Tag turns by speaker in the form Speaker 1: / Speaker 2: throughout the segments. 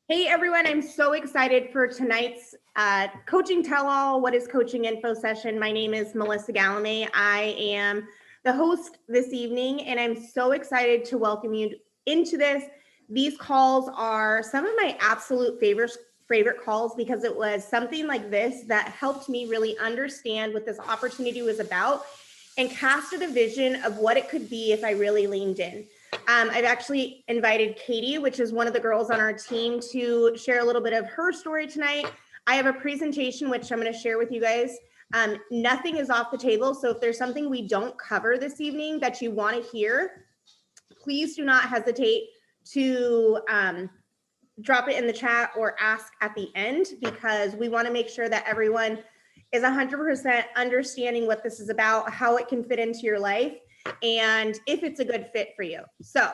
Speaker 1: Hey everyone, I'm so excited for tonight's Coaching Tell All, What is Coaching Info session. My name is Melissa Galame. I am the host this evening, and I'm so excited to welcome you into this. These calls are some of my absolute favorite calls because it was something like this that helped me really understand what this opportunity was about and casted a vision of what it could be if I really leaned in. I've actually invited Katie, which is one of the girls on our team, to share a little bit of her story tonight. I have a presentation which I'm going to share with you guys. Nothing is off the table. So if there's something we don't cover this evening that you want to hear, please do not hesitate to drop it in the chat or ask at the end, because we want to make sure that everyone is 100% understanding what this is about, how it can fit into your life, and if it's a good fit for you. So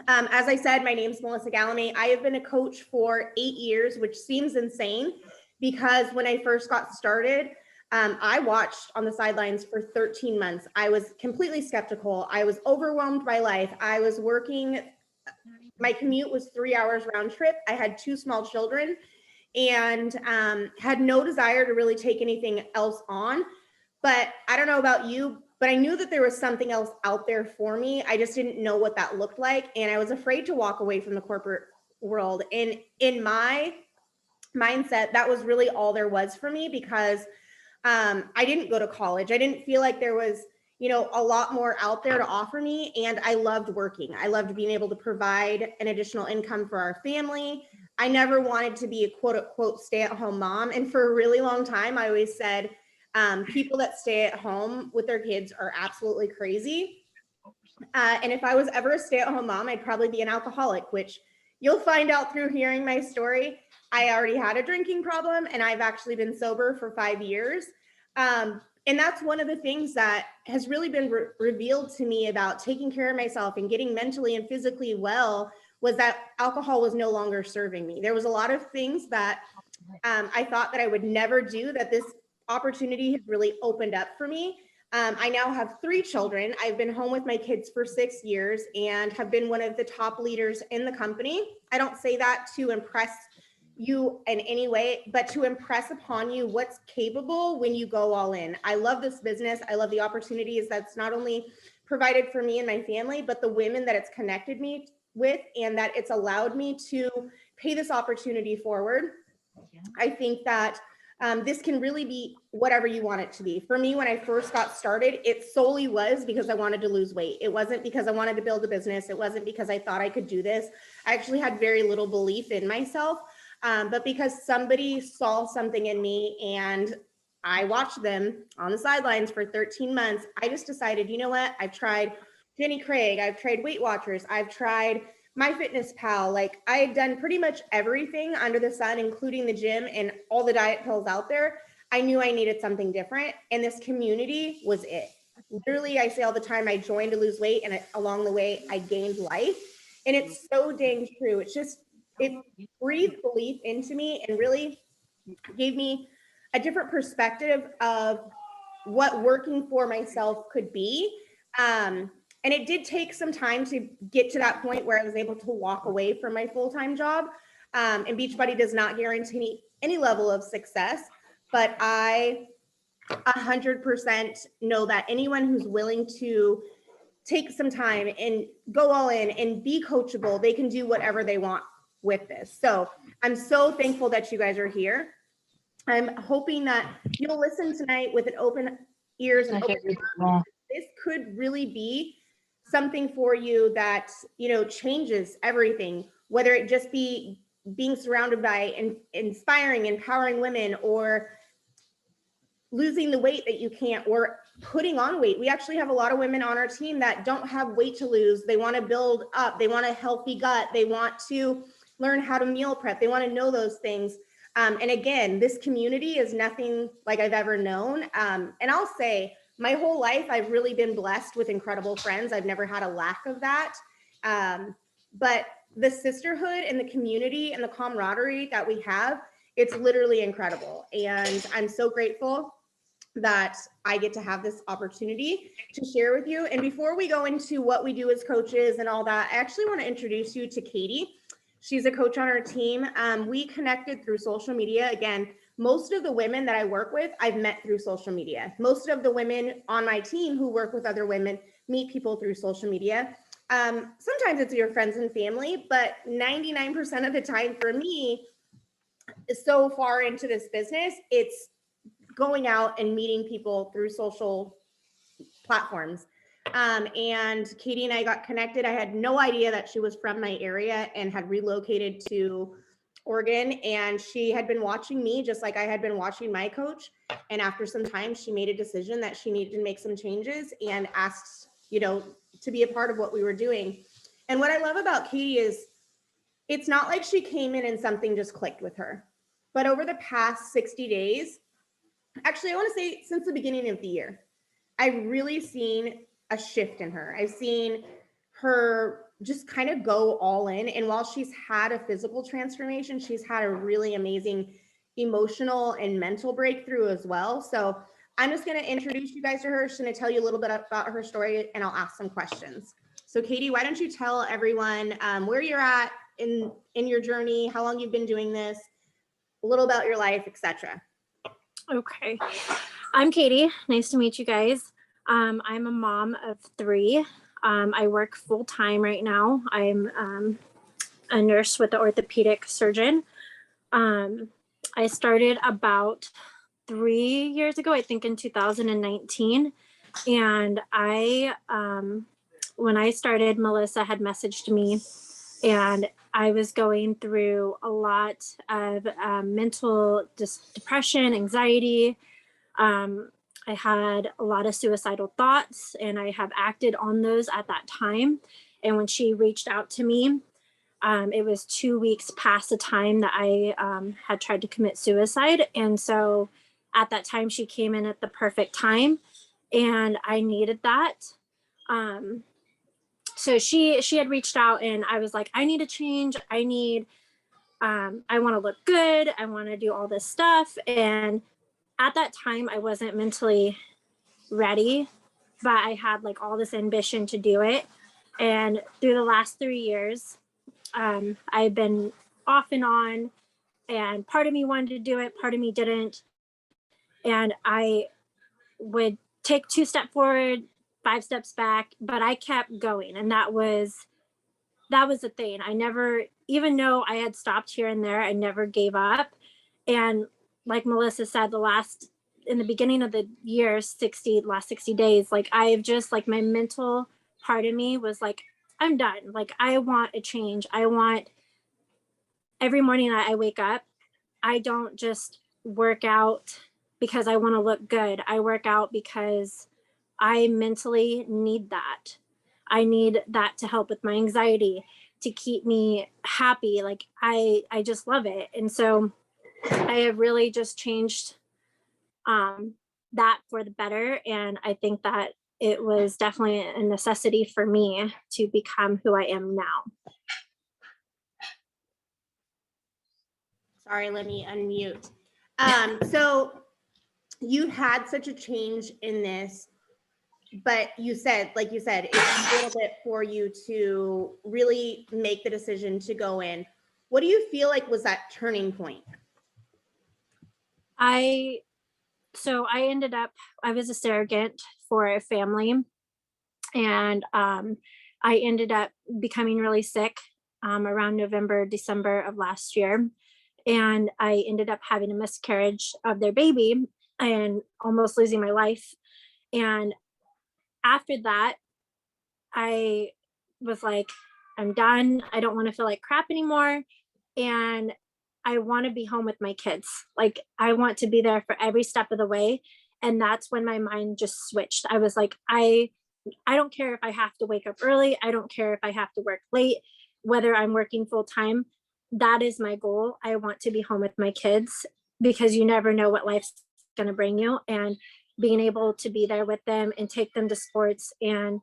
Speaker 1: as I said, my name is Melissa Galame. I have been a coach for 8 years, which seems insane because when I first got started, I watched on the sidelines for 13 months. I was completely skeptical. I was overwhelmed by life. I was working, my commute was 3 hours round trip. I had 2 small children and had no desire to really take anything else on. But I don't know about you, but I knew that there was something else out there for me. I just didn't know what that looked like. And I was afraid to walk away from the corporate world. And in my mindset, that was really all there was for me, because I didn't go to college. I didn't feel like there was, a lot more out there to offer me. And I loved working. I loved being able to provide an additional income for our family. I never wanted to be a quote unquote stay-at-home mom. And for a really long time, I always said, people that stay at home with their kids are absolutely crazy. And if I was ever a stay-at-home mom, I'd probably be an alcoholic, which you'll find out through hearing my story. I already had a drinking problem, and I've actually been sober for 5 years. And that's one of the things that has really been revealed to me about taking care of myself and getting mentally and physically well, was that alcohol was no longer serving me. There was a lot of things that I thought that I would never do, that this opportunity has really opened up for me. I now have 3 children. I've been home with my kids for 6 years and have been one of the top leaders in the company. I don't say that to impress you in any way, but to impress upon you what's capable when you go all in. I love this business. I love the opportunities that's not only provided for me and my family, but the women that it's connected me with, and that it's allowed me to pay this opportunity forward. I think that this can really be whatever you want it to be. For me, when I first got started, it solely was because I wanted to lose weight. It wasn't because I wanted to build a business. It wasn't because I thought I could do this. I actually had very little belief in myself, but because somebody saw something in me and I watched them on the sidelines for 13 months, I just decided, you know what? I've tried Jenny Craig. I've tried Weight Watchers. I've tried MyFitnessPal. Like, I had done pretty much everything under the sun, including the gym and all the diet pills out there. I knew I needed something different, and this community was it. Literally, I say all the time, I joined to lose weight, and along the way, I gained life. And it's so dang true. It breathed belief into me and really gave me a different perspective of what working for myself could be. And it did take some time to get to that point where I was able to walk away from my full-time job. And Beachbody does not guarantee any level of success, but I 100% know that anyone who's willing to take some time and go all in and be coachable, they can do whatever they want with this. So I'm so thankful that you guys are here. I'm hoping that you'll listen tonight with an open ears and open mind. This could really be something for you that, changes everything, whether it just be being surrounded by inspiring, empowering women, or losing the weight that you can't, or putting on weight. We actually have a lot of women on our team that don't have weight to lose. They want to build up. They want a healthy gut. They want to learn how to meal prep. They want to know those things. And again, this community is nothing like I've ever known. And I'll say my whole life, I've really been blessed with incredible friends. I've never had a lack of that. But the sisterhood and the community and the camaraderie that we have, it's literally incredible. And I'm so grateful that I get to have this opportunity to share with you. And before we go into what we do as coaches and all that, I actually want to introduce you to Katie. She's a coach on our team. We connected through social media. Again, most of the women that I work with, I've met through social media. Most of the women on my team who work with other women meet people through social media. Sometimes it's your friends and family, but 99% of the time for me, so far into this business, it's going out and meeting people through social platforms. And Katie and I got connected. I had no idea that she was from my area and had relocated to Oregon. And she had been watching me just like I had been watching my coach. And after some time, she made a decision that she needed to make some changes and asked, to be a part of what we were doing. And what I love about Katie is it's not like she came in and something just clicked with her. But over the past 60 days, actually, I want to say since the beginning of the year, I've really seen a shift in her. I've seen her just kind of go all in. And while she's had a physical transformation, she's had a really amazing emotional and mental breakthrough as well. So I'm just going to introduce you guys to her. She's going to tell you a little bit about her story and I'll ask some questions. So Katie, why don't you tell everyone where you're at in your journey, how long you've been doing this, a little about your life, etc.
Speaker 2: Okay. I'm Katie. Nice to meet you guys. I'm a mom of 3. I work full time right now. I'm a nurse with the orthopedic surgeon. I started about 3 years ago, I think in 2019. And when I started, Melissa had messaged me and I was going through a lot of mental depression, anxiety. I had a lot of suicidal thoughts and I have acted on those at that time. And when she reached out to me, it was 2 weeks past the time that I had tried to commit suicide. And so at that time, she came in at the perfect time and I needed that. So she had reached out and I was like, I need a change. I want to look good. I want to do all this stuff. And at that time, I wasn't mentally ready, but I had like all this ambition to do it. And through the last 3 years, I've been off and on, and part of me wanted to do it, part of me didn't. And I would take 2 steps forward, 5 steps back, but I kept going. And that was the thing. I never, even though I had stopped here and there, I never gave up. And like Melissa said, in the beginning of the year, last 60 days, like I've just like my mental part of me was like, I'm done. Like I want a change. I want every morning I wake up, I don't just work out because I want to look good. I work out because I mentally need that. I need that to help with my anxiety, to keep me happy. Like I just love it. And so I have really just changed that for the better. And I think that it was definitely a necessity for me to become who I am now.
Speaker 1: Sorry, let me unmute. So you had such a change in this, but like you said, it's a little bit for you to really make the decision to go in. What do you feel like was that turning point?
Speaker 2: I was a surrogate for a family, and I ended up becoming really sick around November, December of last year. And I ended up having a miscarriage of their baby and almost losing my life. And after that, I was like, I'm done. I don't want to feel like crap anymore. And I want to be home with my kids. Like I want to be there for every step of the way. And that's when my mind just switched. I was like, I don't care if I have to wake up early. I don't care if I have to work late, whether I'm working full time. That is my goal. I want to be home with my kids because you never know what life's going to bring you, and being able to be there with them and take them to sports. And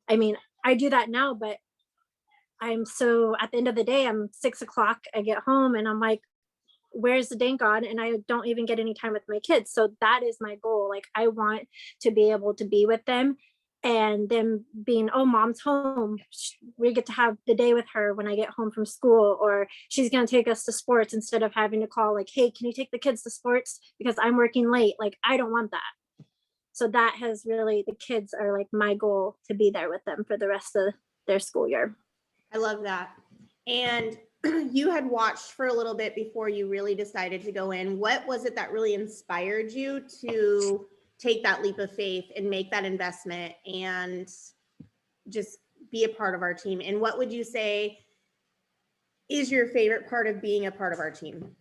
Speaker 2: I mean, I do that now, but I'm so at the end of the day, I'm 6 o'clock, I get home and I'm like, where's the day gone? And I don't even get any time with my kids. So that is my goal. Like I want to be able to be with them and them being, oh, mom's home, we get to have the day with her when I get home from school, or she's going to take us to sports instead of having to call like, hey, can you take the kids to sports because I'm working late? Like, I don't want that. So that has really, the kids are like my goal, to be there with them for the rest of their school year.
Speaker 1: I love that. And you had watched for a little bit before you really decided to go in. What was it that really inspired you to take that leap of faith and make that investment and just be a part of our team? And what would you say is your favorite part of being a part of our team?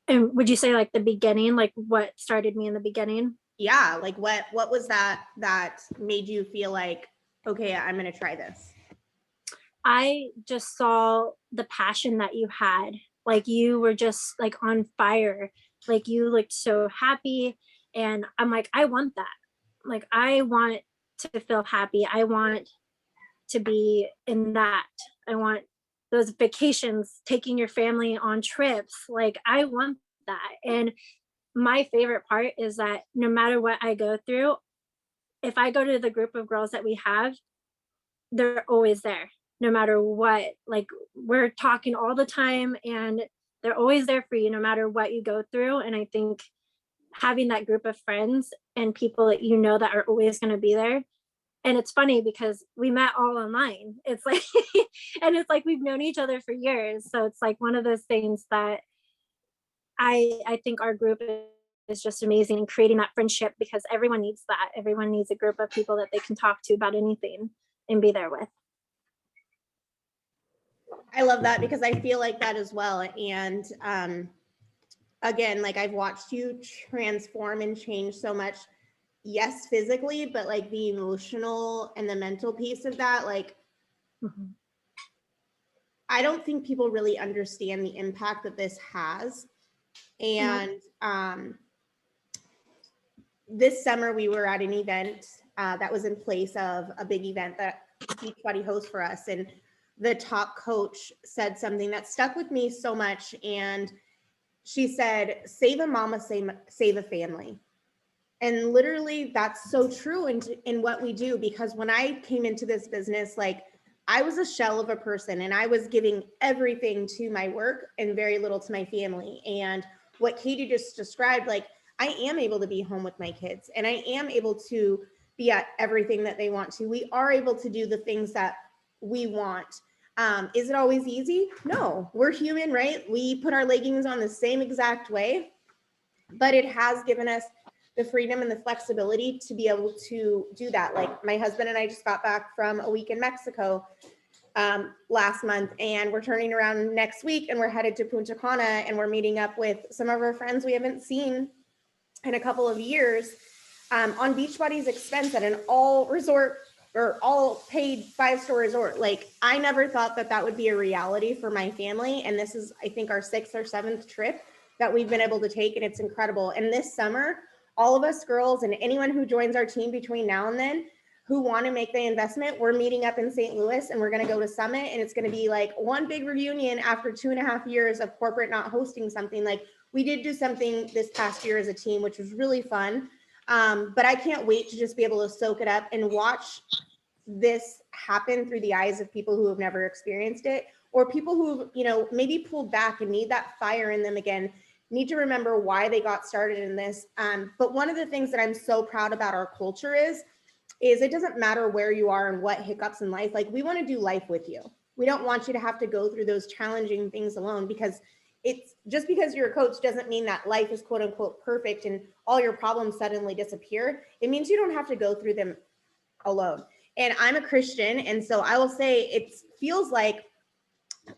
Speaker 2: And would you say like the beginning, like what started me in the beginning?
Speaker 1: Yeah, like what was that made you feel like, okay, I'm going to try this?
Speaker 2: I just saw the passion that you had. Like you were just like on fire. Like you looked so happy. And I'm like, I want that. Like I want to feel happy. I want to be in that. I want those vacations, taking your family on trips. Like I want that. And my favorite part is that no matter what I go through, if I go to the group of girls that we have, they're always there no matter what. Like we're talking all the time and they're always there for you no matter what you go through. And I think having that group of friends and people that you know that are always going to be there. And it's funny because we met all online. It's like and it's like we've known each other for years. So it's like one of those things that I think our group is just amazing, and creating that friendship, because everyone needs that. Everyone needs a group of people that they can talk to about anything and be there with.
Speaker 1: I love that because I feel like that as well. And again, like I've watched you transform and change so much. Yes, physically, but like the emotional and the mental piece of that, like
Speaker 2: Mhm.
Speaker 1: I don't think people really understand the impact that this has. And this summer we were at an event that was in place of a big event that Beachbody hosts for us. And the top coach said something that stuck with me so much. And she said, save a mama, save a family. And literally that's so true in what we do, because when I came into this business, like I was a shell of a person and I was giving everything to my work and very little to my family. And what Katie just described, like I am able to be home with my kids and I am able to be at everything that they want to. We are able to do the things that we want. Is it always easy? No, we're human, right? We put our leggings on the same exact way, but it has given us the freedom and the flexibility to be able to do that. Like my husband and I just got back from a week in Mexico last month, and we're turning around next week and we're headed to Punta Cana, and we're meeting up with some of our friends we haven't seen in a couple of years on Beachbody's expense at an all resort or all paid 5-star resort. Like I never thought that that would be a reality for my family. And this is, I think, our 6th or 7th trip that we've been able to take. And it's incredible. And this summer, all of us girls and anyone who joins our team between now and then who want to make the investment, we're meeting up in St. Louis and we're going to go to Summit, and it's going to be like one big reunion after 2.5 years of corporate not hosting something. Like we did do something this past year as a team, which was really fun. But I can't wait to just be able to soak it up and watch this happen through the eyes of people who have never experienced it, or people who, you know, maybe pulled back and need that fire in them again, need to remember why they got started in this. But one of the things that I'm so proud about our culture is it doesn't matter where you are and what hiccups in life. Like we want to do life with you. We don't want you to have to go through those challenging things alone, because it's just because you're a coach doesn't mean that life is quote unquote perfect and all your problems suddenly disappear. It means you don't have to go through them alone. And I'm a Christian, and so I will say it feels like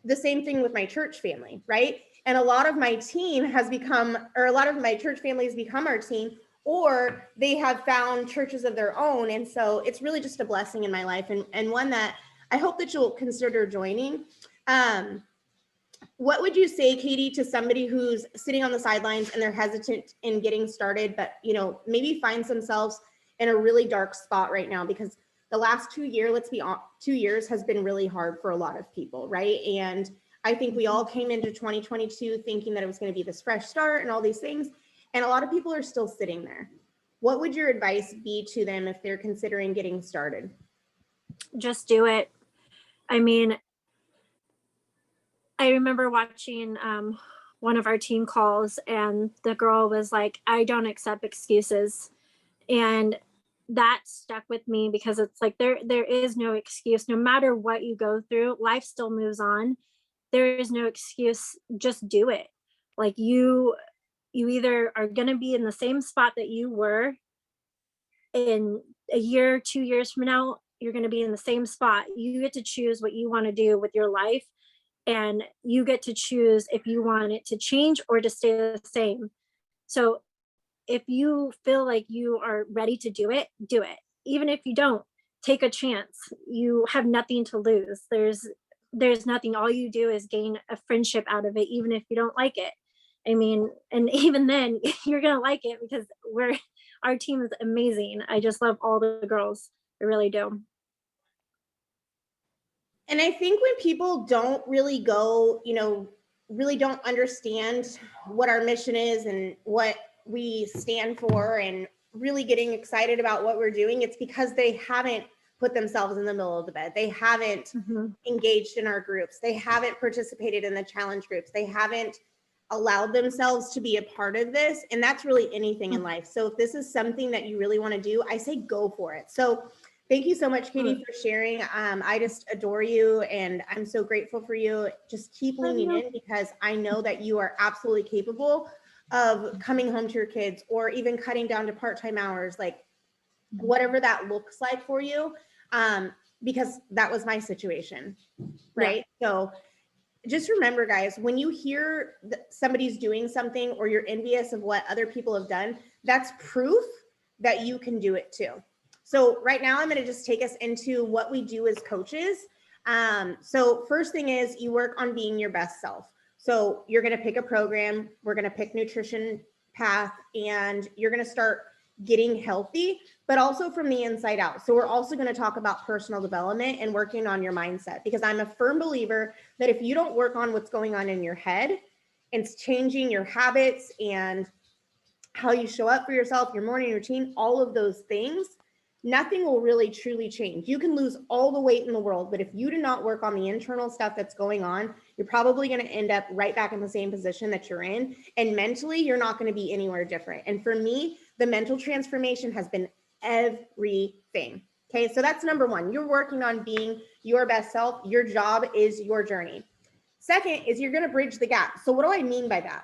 Speaker 1: the same thing with my church family, right? And a lot of my team has become, or a lot of my church families become our team, or they have found churches of their own. And so it's really just a blessing in my life, and one that I hope that you'll consider joining. What would you say, Katie, to somebody who's sitting on the sidelines and they're hesitant in getting started, but you know, maybe finds themselves in a really dark spot right now? Because the last 2 years, 2 years has been really hard for a lot of people, right? And I think we all came into 2022 thinking that it was going to be this fresh start and all these things. And a lot of people are still sitting there. what would your advice be to them if they're considering getting started?
Speaker 2: Just do it. I mean, I remember watching one of our team calls, and the girl was like, I don't accept excuses. And that stuck with me because it's like there is no excuse. No matter what you go through, life still moves on. There is no excuse. Just do it. Like you either are going to be in the same spot that you were in a year, 2 years from now, you're going to be in the same spot. You get to choose what you want to do with your life, and you get to choose if you want it to change or to stay the same. So if you feel like you are ready to do it, do it. Even if you don't, take a chance. You have nothing to lose. There's nothing. All you do is gain a friendship out of it, even if you don't like it. I mean, and even then you're gonna like it because our team is amazing. I just love all the girls. I really do.
Speaker 1: And I think when people don't really go, really don't understand what our mission is and what we stand for and really getting excited about what we're doing, it's because they haven't put themselves in the middle of the bed. They haven't engaged in our groups. They haven't participated in the challenge groups. They haven't allowed themselves to be a part of this. And that's really anything in life. So if this is something that you really want to do, I say go for it. So thank you so much, Katie, for sharing. I just adore you and I'm so grateful for you. Just keep leaning in because I know that you are absolutely capable of coming home to your kids or even cutting down to part-time hours, like whatever that looks like for you, because that was my situation, right? So just remember, guys, when you hear somebody's doing something or you're envious of what other people have done, that's proof that you can do it too. So right now I'm going to just take us into what we do as coaches. So first thing is you work on being your best self. So you're going to pick a program, we're going to pick nutrition path, and you're going to start getting healthy, but also from the inside out. So we're also going to talk about personal development and working on your mindset, because I'm a firm believer that if you don't work on what's going on in your head and changing your habits and how you show up for yourself, your morning routine, all of those things, nothing will really truly change. You can lose all the weight in the world, but if you do not work on the internal stuff that's going on, you're probably going to end up right back in the same position that you're in. And mentally, you're not going to be anywhere different. And for me, the mental transformation has been everything. Okay, so that's number one. You're working on being your best self. Your job is your journey. Second is you're going to bridge the gap. So what do I mean by that?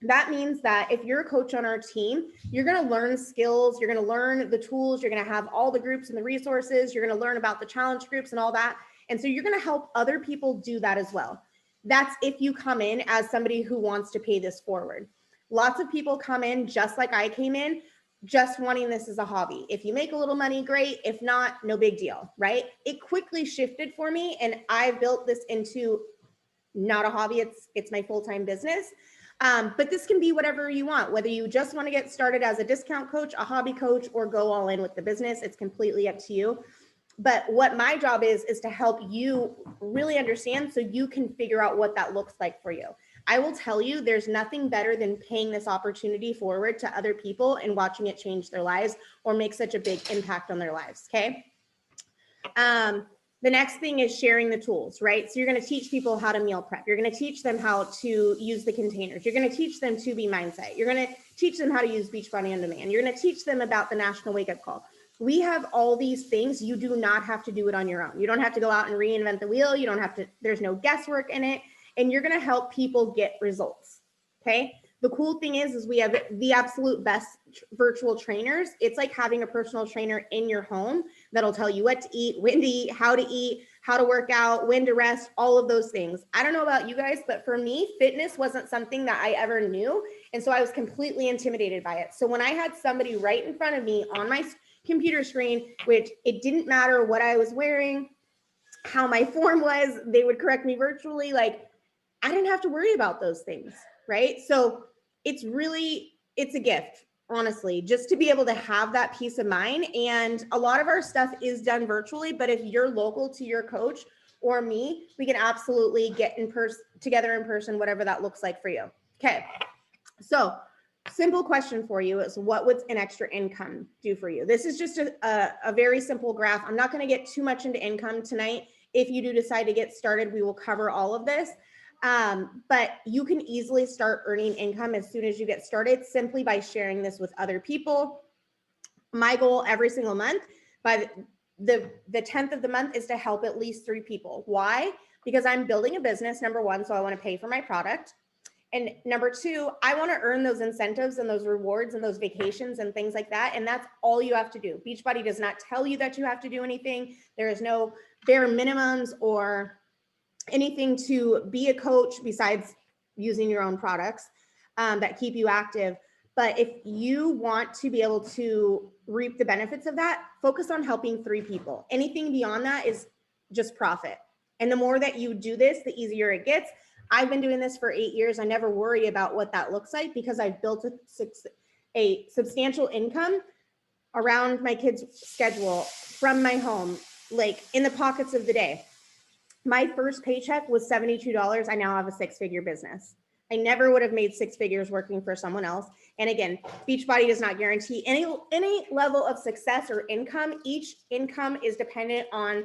Speaker 1: That means that if you're a coach on our team, you're going to learn skills, you're going to learn the tools, you're going to have all the groups and the resources, you're going to learn about the challenge groups and all that. And so you're going to help other people do that as well. That's if you come in as somebody who wants to pay this forward. Lots of people come in just like I came in, just wanting this as a hobby. If you make a little money, great. If not, no big deal, right? It quickly shifted for me and I built this into not a hobby, it's my full-time business. But this can be whatever you want, whether you just want to get started as a discount coach, a hobby coach, or go all in with the business. It's completely up to you. But what my job is to help you really understand so you can figure out what that looks like for you. I will tell you, there's nothing better than paying this opportunity forward to other people and watching it change their lives or make such a big impact on their lives, okay? The next thing is sharing the tools, right? So you're going to teach people how to meal prep. You're going to teach them how to use the containers. You're going to teach them to be mindset. You're going to teach them how to use Beachbody On Demand. You're going to teach them about the National Wake Up Call. We have all these things. You do not have to do it on your own. You don't have to go out and reinvent the wheel. You don't have to, there's no guesswork in it. And you're going to help people get results. Okay. The cool thing is we have the absolute best virtual trainers. It's like having a personal trainer in your home that'll tell you what to eat, when to eat, how to work out, when to rest, all of those things. I don't know about you guys, but for me, fitness wasn't something that I ever knew. And so I was completely intimidated by it. So when I had somebody right in front of me on my computer screen, which it didn't matter what I was wearing, how my form was, they would correct me virtually. Like I didn't have to worry about those things, right? So it's a gift, honestly, just to be able to have that peace of mind. And a lot of our stuff is done virtually, but if you're local to your coach or me, we can absolutely get together in person, whatever that looks like for you. Okay. So simple question for you is, what would an extra income do for you? This is just a very simple graph. I'm not going to get too much into income tonight. If you do decide to get started, we will cover all of this. But you can easily start earning income as soon as you get started simply by sharing this with other people. My goal every single month by the 10th of the month is to help at least 3 people. Why? Because I'm building a business, number one, so I want to pay for my product. And number 2, I want to earn those incentives and those rewards and those vacations and things like that. And that's all you have to do. Beachbody does not tell you that you have to do anything. There is no bare minimums or anything to be a coach besides using your own products that keep you active. But if you want to be able to reap the benefits of that, focus on helping 3 people. Anything beyond that is just profit. And the more that you do this, the easier it gets. I've been doing this for 8 years. I never worry about what that looks like because I've built a substantial income around my kids' schedule from my home, like in the pockets of the day. My first paycheck was $72. I now have a 6-figure business. I never would have made 6 figures working for someone else. And again, Beachbody does not guarantee any level of success or income. Each income is dependent on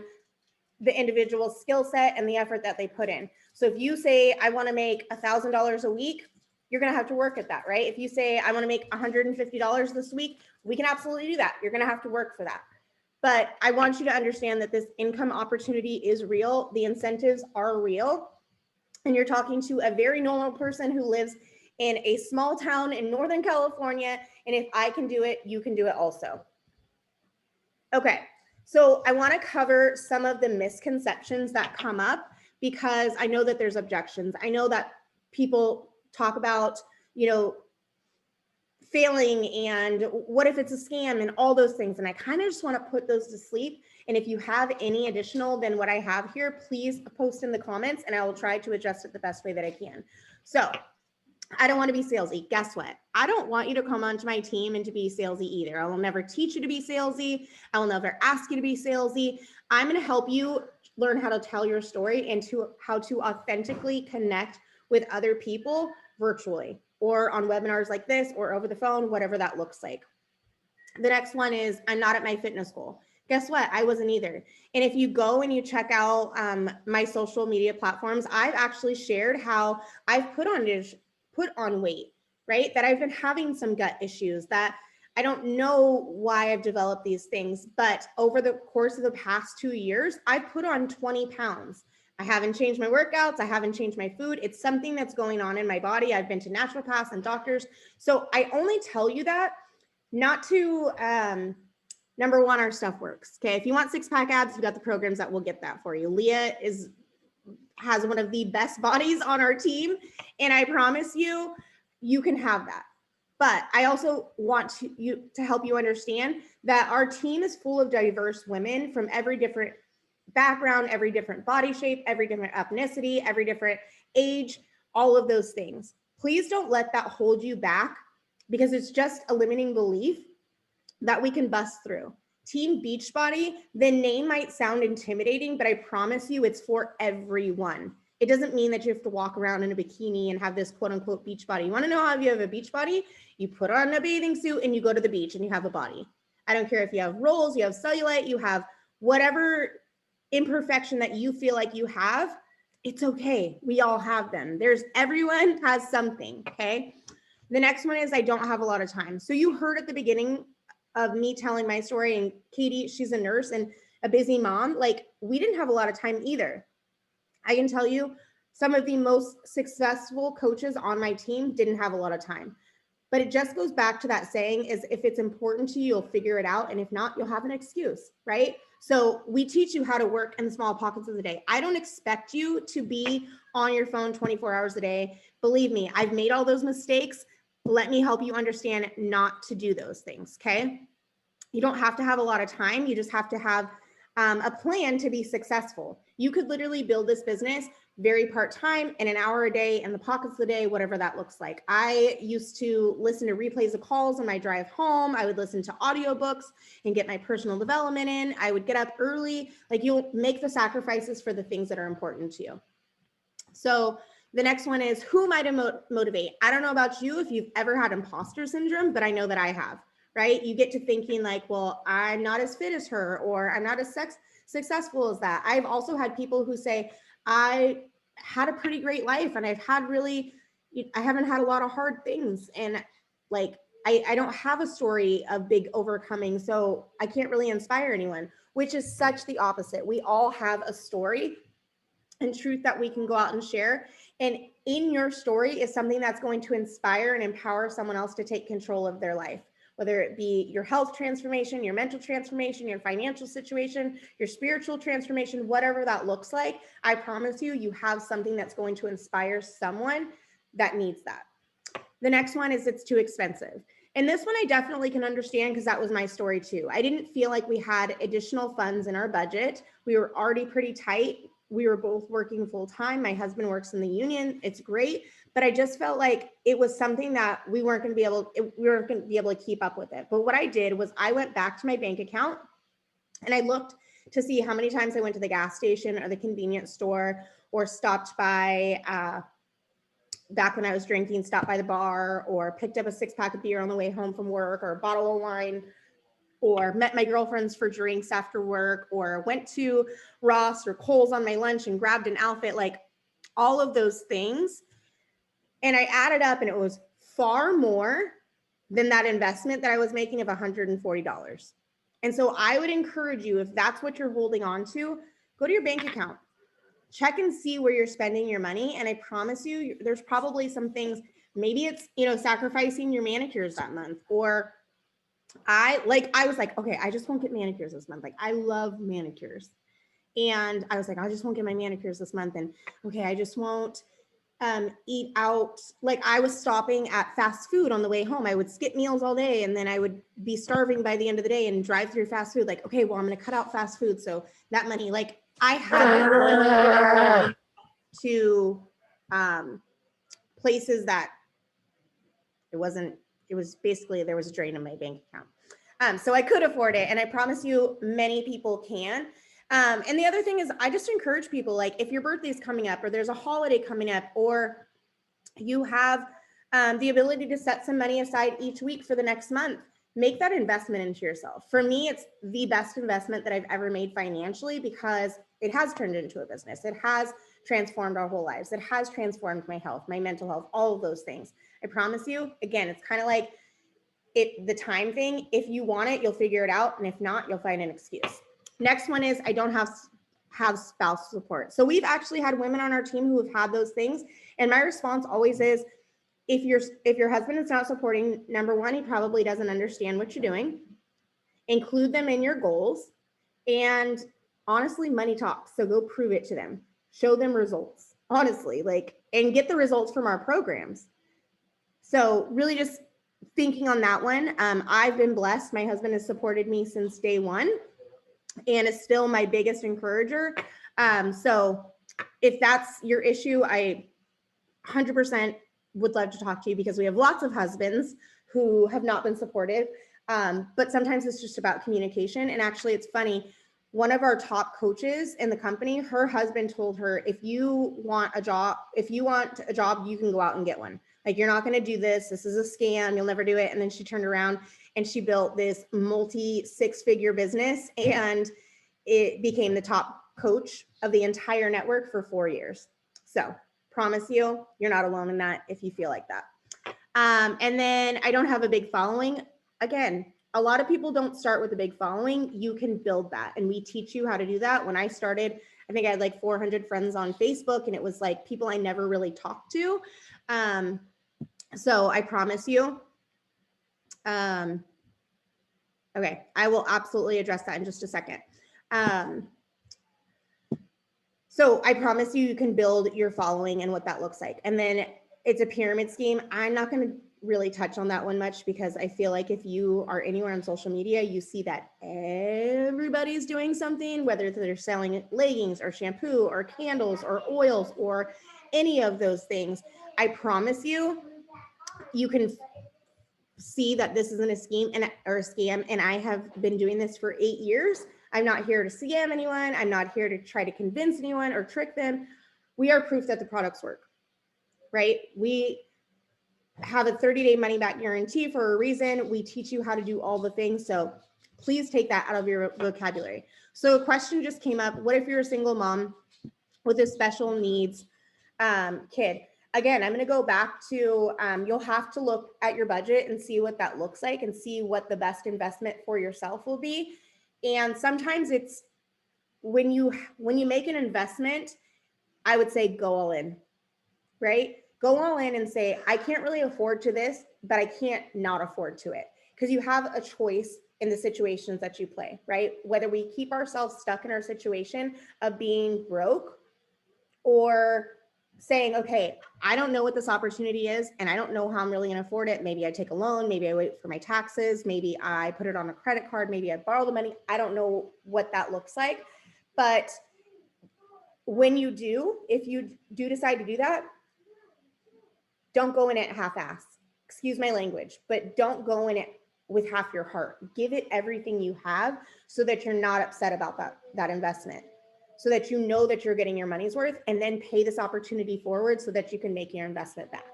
Speaker 1: the individual skill set and the effort that they put in. So if you say, I want to make $1,000 a week, you're going to have to work at that, right? If you say, I want to make $150 this week, we can absolutely do that. You're going to have to work for that. But I want you to understand that this income opportunity is real. The incentives are real. And you're talking to a very normal person who lives in a small town in Northern California. And if I can do it, you can do it also. Okay. So I want to cover some of the misconceptions that come up because I know that there's objections. I know that people talk about, failing and what if it's a scam and all those things. And I kind of just want to put those to sleep. And if you have any additional than what I have here, please post in the comments and I will try to adjust it the best way that I can. So I don't want to be salesy. Guess what? I don't want you to come onto my team and to be salesy either. I will never teach you to be salesy. I will never ask you to be salesy. I'm going to help you learn how to tell your story and how to authentically connect with other people virtually or on webinars like this or over the phone, whatever that looks like. The next one is I'm not at my fitness goal. Guess what? I wasn't either. And if you go and you check out my social media platforms, I've actually shared how I've put on weight, right? That I've been having some gut issues, that I don't know why I've developed these things, but over the course of the past 2 years, I've put on 20 pounds. I haven't changed my workouts. I haven't changed my food. It's something that's going on in my body. I've been to naturopaths and doctors. So I only tell you that not to, number one, our stuff works. Okay. If you want 6-pack abs, we've got the programs that will get that for you. Leah has one of the best bodies on our team. And I promise you, you can have that. But I also want to help you understand that our team is full of diverse women from every different background, every different body shape, every different ethnicity, every different age, all of those things. Please don't let that hold you back because it's just a limiting belief that we can bust through. Team Beachbody, the name might sound intimidating, but I promise you it's for everyone. It doesn't mean that you have to walk around in a bikini and have this quote unquote beach body. You want to know how you have a beach body? You put on a bathing suit and you go to the beach and you have a body. I don't care if you have rolls, you have cellulite, you have whatever imperfection that you feel like you have, it's okay. We all have them. Everyone has something, okay? The next one is I don't have a lot of time. So you heard at the beginning of me telling my story, and Katie, she's a nurse and a busy mom. Like, we didn't have a lot of time either. I can tell you some of the most successful coaches on my team didn't have a lot of time. But it just goes back to that saying is if it's important to you, you'll figure it out. And if not, you'll have an excuse, right? So we teach you how to work in the small pockets of the day. I don't expect you to be on your phone 24 hours a day. Believe me, I've made all those mistakes. Let me help you understand not to do those things, okay? You don't have to have a lot of time. You just have to have a plan to be successful. You could literally build this business very part-time in an hour a day in the pockets of the day, whatever that looks like. I used to listen to replays of calls on my drive home. I would listen to audiobooks and get my personal development in. I would get up early. Like, you'll make the sacrifices for the things that are important to you. So The next one is who am I to motivate? I don't know about you if you've ever had imposter syndrome, but I know that I have, right? You get to thinking like, well, I'm not as fit as her, or I'm not as successful as that. I've also had people who say, I had a pretty great life and I haven't had a lot of hard things. And like, I don't have a story of big overcoming, so I can't really inspire anyone, which is such the opposite. We all have a story and truth that we can go out and share. And in your story is something that's going to inspire and empower someone else to take control of their life, whether it be your health transformation, your mental transformation, your financial situation, your spiritual transformation, whatever that looks like. I promise you, you have something that's going to inspire someone that needs that. The next one is it's too expensive. And this one I definitely can understand because that was my story too. I didn't feel like we had additional funds in our budget. We were already pretty tight. We were both working full time. My husband works in the union. It's great, but I just felt like it was something that we weren't going to be able to keep up with it. But what I did was I went back to my bank account and I looked to see how many times I went to the gas station or the convenience store or stopped by back when I was drinking, stopped by the bar or picked up a 6-pack of beer on the way home from work or a bottle of wine, or met my girlfriends for drinks after work, or went to Ross or Kohl's on my lunch and grabbed an outfit, like all of those things. And I added up and it was far more than that investment that I was making of $140. And so I would encourage you, if that's what you're holding on to, go to your bank account, check and see where you're spending your money. And I promise you, there's probably some things, maybe it's, sacrificing your manicures that month, or I was like, okay, I just won't get manicures this month. Like I love manicures. And I was like, I just won't get my manicures this month. And okay, I just won't eat out. Like I was stopping at fast food on the way home. I would skip meals all day and then I would be starving by the end of the day and drive through fast food. Like, okay, well, I'm going to cut out fast food. So that money, like I had to places that it was basically, there was a drain in my bank account. So I could afford it. And I promise you many people can. And the other thing is I just encourage people, like if your birthday's coming up or there's a holiday coming up, or you have the ability to set some money aside each week for the next month, make that investment into yourself. For me, it's the best investment that I've ever made financially because it has turned into a business. It has transformed our whole lives. It has transformed my health, my mental health, all of those things. I promise you, again, it's kind of like the time thing. If you want it, you'll figure it out. And if not, you'll find an excuse. Next one is I don't have spouse support. So we've actually had women on our team who have had those things. And my response always is, if your husband is not supporting, number one, he probably doesn't understand what you're doing. Include them in your goals. And honestly, money talks. So go prove it to them. Show them results, honestly, and get the results from our programs. So really just thinking on that one. I've been blessed. My husband has supported me since day one and is still my biggest encourager. So if that's your issue, I 100% would love to talk to you because we have lots of husbands who have not been supportive. But sometimes it's just about communication. And actually it's funny. One of our top coaches in the company, her husband told her, if you want a job, you can go out and get one. Like, you're not going to do this. This is a scam. You'll never do it. And then she turned around and she built this multi-6-figure business and it became the top coach of the entire network for 4 years. So promise you, you're not alone in that if you feel like that. And then I don't have a big following. Again, a lot of people don't start with a big following. You can build that. And we teach you how to do that. When I started, I think I had like 400 friends on Facebook and it was like people I never really talked to. So I promise you, okay, I will absolutely address that in just a second. So I promise you, you can build your following and what that looks like. And then it's a pyramid scheme. I'm not going to really touch on that one much because I feel like if you are anywhere on social media, you see that everybody's doing something, whether they're selling leggings or shampoo or candles or oils or any of those things. I promise you, you can see that this isn't a scheme or a scam. And I have been doing this for 8 years. I'm not here to scam anyone. I'm not here to try to convince anyone or trick them. We are proof that the products work. right? We have a 30-day money back guarantee for a reason. We teach you how to do all the things. So please take that out of your vocabulary. So a question just came up. What if you're a single mom with a special needs kid? Again, I'm going to go back to, you'll have to look at your budget and see what that looks like and see what the best investment for yourself will be. And sometimes it's when you make an investment, I would say go all in, right? Go all in and say, I can't really afford to this, but I can't not afford to it. Because you have a choice in the situations that you play, right? Whether we keep ourselves stuck in our situation of being broke or saying, okay, I don't know what this opportunity is and I don't know how I'm really going to afford it. Maybe I take a loan, maybe I wait for my taxes, maybe I put it on a credit card, maybe I borrow the money. I don't know what that looks like. But when you do, if you do decide to do that, don't go in it half-ass. Excuse my language, but don't go in it with half your heart. Give it everything you have so that you're not upset about that investment, so that you know that you're getting your money's worth, and then pay this opportunity forward so that you can make your investment back.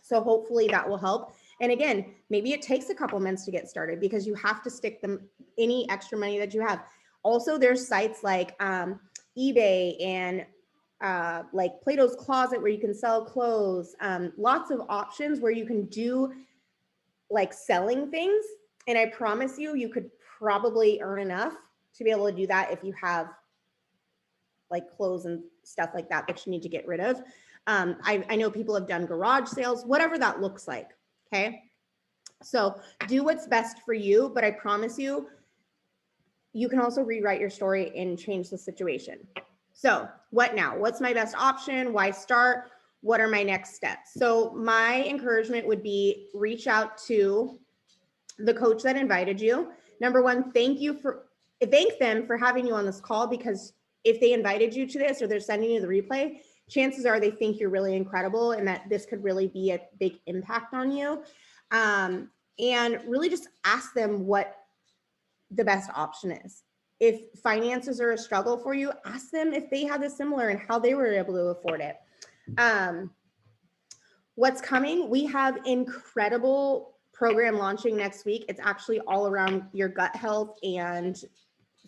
Speaker 1: So hopefully that will help. And again, maybe it takes a couple months to get started because you have to stick them any extra money that you have. Also, there's sites like eBay and like Plato's Closet where you can sell clothes, lots of options where you can do like selling things. And I promise you, you could probably earn enough to be able to do that if you have like clothes and stuff like that that you need to get rid of. I know people have done garage sales, whatever that looks like. Okay. So do what's best for you, but I promise you, you can also rewrite your story and change the situation. So what now? What's my best option? Why start? What are my next steps? So my encouragement would be reach out to the coach that invited you. Number one, thank them for having you on this call, because if they invited you to this or they're sending you the replay, chances are they think you're really incredible and that this could really be a big impact on you. And really just ask them what the best option is. If finances are a struggle for you, ask them if they had this similar and how they were able to afford it. What's coming? We have incredible program launching next week. It's actually all around your gut health and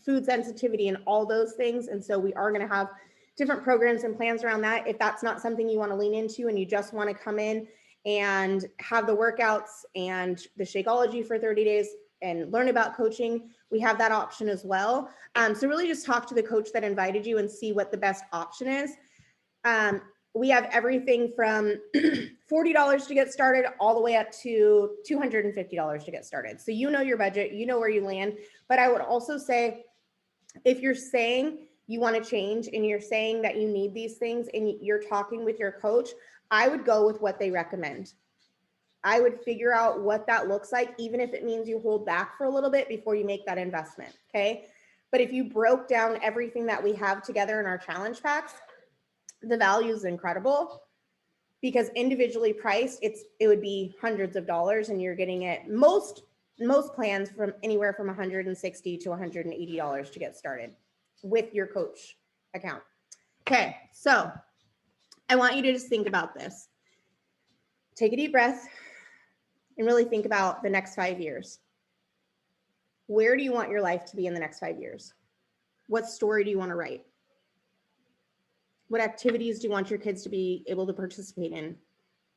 Speaker 1: food sensitivity and all those things. And so we are going to have different programs and plans around that. If that's not something you want to lean into and you just want to come in and have the workouts and the Shakeology for 30 days and learn about coaching, we have that option as well. So really just talk to the coach that invited you and see what the best option is. We have everything from $40 to get started all the way up to $250 to get started. So you know your budget, you know where you land. But I would also say, if you're saying you want to change and you're saying that you need these things and you're talking with your coach, I would go with what they recommend. I would figure out what that looks like, even if it means you hold back for a little bit before you make that investment, okay? But if you broke down everything that we have together in our challenge packs, the value is incredible, because individually priced, it would be hundreds of dollars, and you're getting it most plans from anywhere from $160 to $180 to get started with your coach account. Okay, so I want you to just think about this. Take a deep breath and really think about the next 5 years. Where do you want your life to be in the next 5 years? What story do you want to write? What activities do you want your kids to be able to participate in?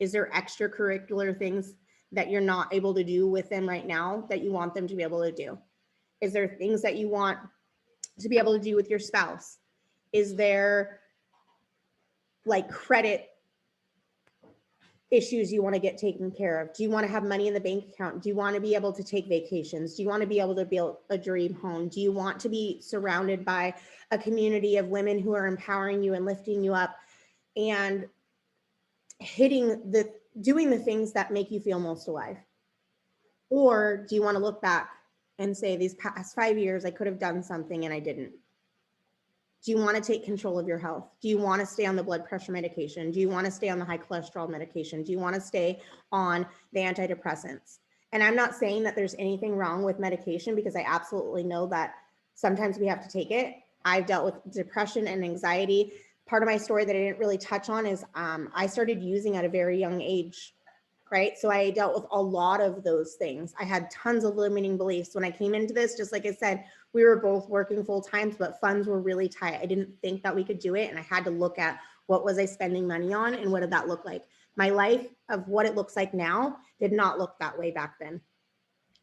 Speaker 1: Is there extracurricular things that you're not able to do with them right now that you want them to be able to do? Is there things that you want to be able to do with your spouse? Is there like credit issues you want to get taken care of? Do you want to have money in the bank account? Do you want to be able to take vacations? Do you want to be able to build a dream home? Do you want to be surrounded by a community of women who are empowering you and lifting you up and doing the things that make you feel most alive? Or do you want to look back and say, these past 5 years, I could have done something and I didn't? Do you want to take control of your health? Do you want to stay on the blood pressure medication? Do you want to stay on the high cholesterol medication? Do you want to stay on the antidepressants? And I'm not saying that there's anything wrong with medication, because I absolutely know that sometimes we have to take it. I've dealt with depression and anxiety part of my story that I didn't really touch on is I started using at a very young age, right? So I dealt with a lot of those things. I had tons of limiting beliefs when I came into this. Just like I said, we were both working full time, but funds were really tight. I didn't think that we could do it. And I had to look at what was I spending money on and what did that look like? My life of what it looks like now did not look that way back then.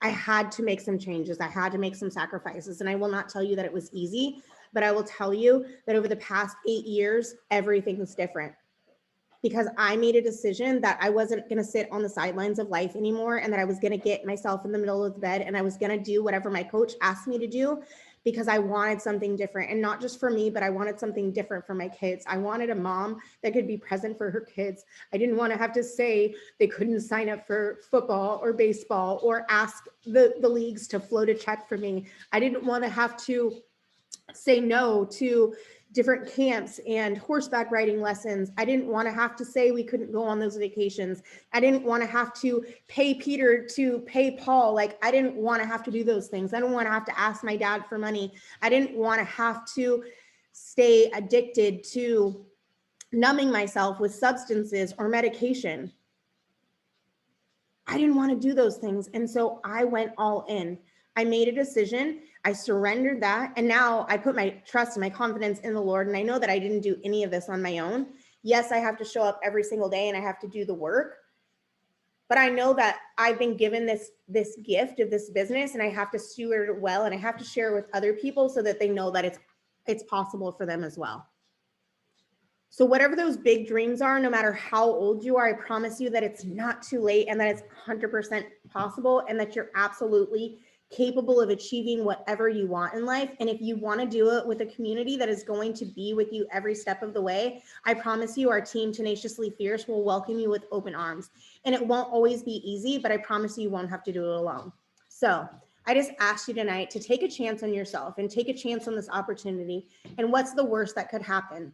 Speaker 1: I had to make some changes. I had to make some sacrifices. And I will not tell you that it was easy, but I will tell you that over the past 8 years, everything's different. Because I made a decision that I wasn't going to sit on the sidelines of life anymore, and that I was going to get myself in the middle of the bed and I was going to do whatever my coach asked me to do, because I wanted something different, and not just for me, but I wanted something different for my kids. I wanted a mom that could be present for her kids. I didn't want to have to say they couldn't sign up for football or baseball or ask the leagues to float a check for me. I didn't want to have to say no to different camps and horseback riding lessons. I didn't want to have to say we couldn't go on those vacations. I didn't want to have to pay Peter to pay Paul. Like, I didn't want to have to do those things. I didn't want to have to ask my dad for money. I didn't want to have to stay addicted to numbing myself with substances or medication. I didn't want to do those things. And so I went all in. I made a decision. I surrendered that. And now I put my trust and my confidence in the Lord. And I know that I didn't do any of this on my own. Yes, I have to show up every single day and I have to do the work. But I know that I've been given this gift of this business, and I have to steward it well, and I have to share it with other people so that they know that it's possible for them as well. So whatever those big dreams are, no matter how old you are, I promise you that it's not too late, and that it's 100% possible, and that you're absolutely capable of achieving whatever you want in life. And if you want to do it with a community that is going to be with you every step of the way, I promise you our team, Tenaciously Fierce, will welcome you with open arms. And it won't always be easy, but I promise you won't have to do it alone. So I just asked you tonight to take a chance on yourself and take a chance on this opportunity. And what's the worst that could happen?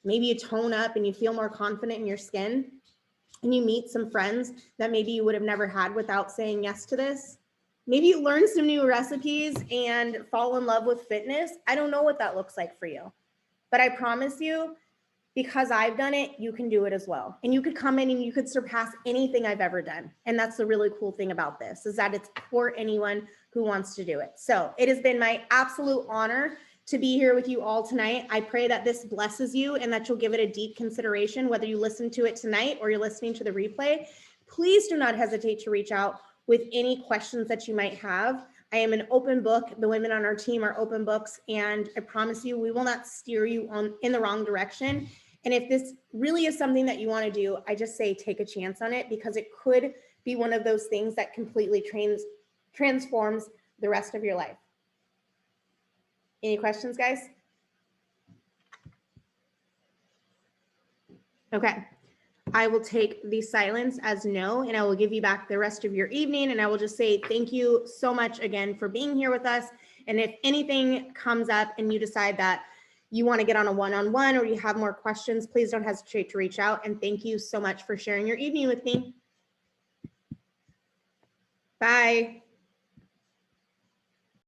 Speaker 1: Maybe you tone up and you feel more confident in your skin, and you meet some friends that maybe you would have never had without saying yes to this. Maybe you learn some new recipes and fall in love with fitness. I don't know what that looks like for you, but I promise you, because I've done it, you can do it as well. And you could come in and you could surpass anything I've ever done. And that's the really cool thing about this, is that it's for anyone who wants to do it. So it has been my absolute honor to be here with you all tonight. I pray that this blesses you and that you'll give it a deep consideration, whether you listen to it tonight or you're listening to the replay. Please do not hesitate to reach out with any questions that you might have. I am an open book. The women on our team are open books, and I promise you, we will not steer you in the wrong direction. And if this really is something that you want to do, I just say take a chance on it, because it could be one of those things that completely transforms the rest of your life. Any questions, guys? Okay. I will take the silence as no, and I will give you back the rest of your evening. And I will just say thank you so much again for being here with us. And if anything comes up and you decide that you want to get on a one-on-one or you have more questions, please don't hesitate to reach out. And thank you so much for sharing your evening with me. Bye.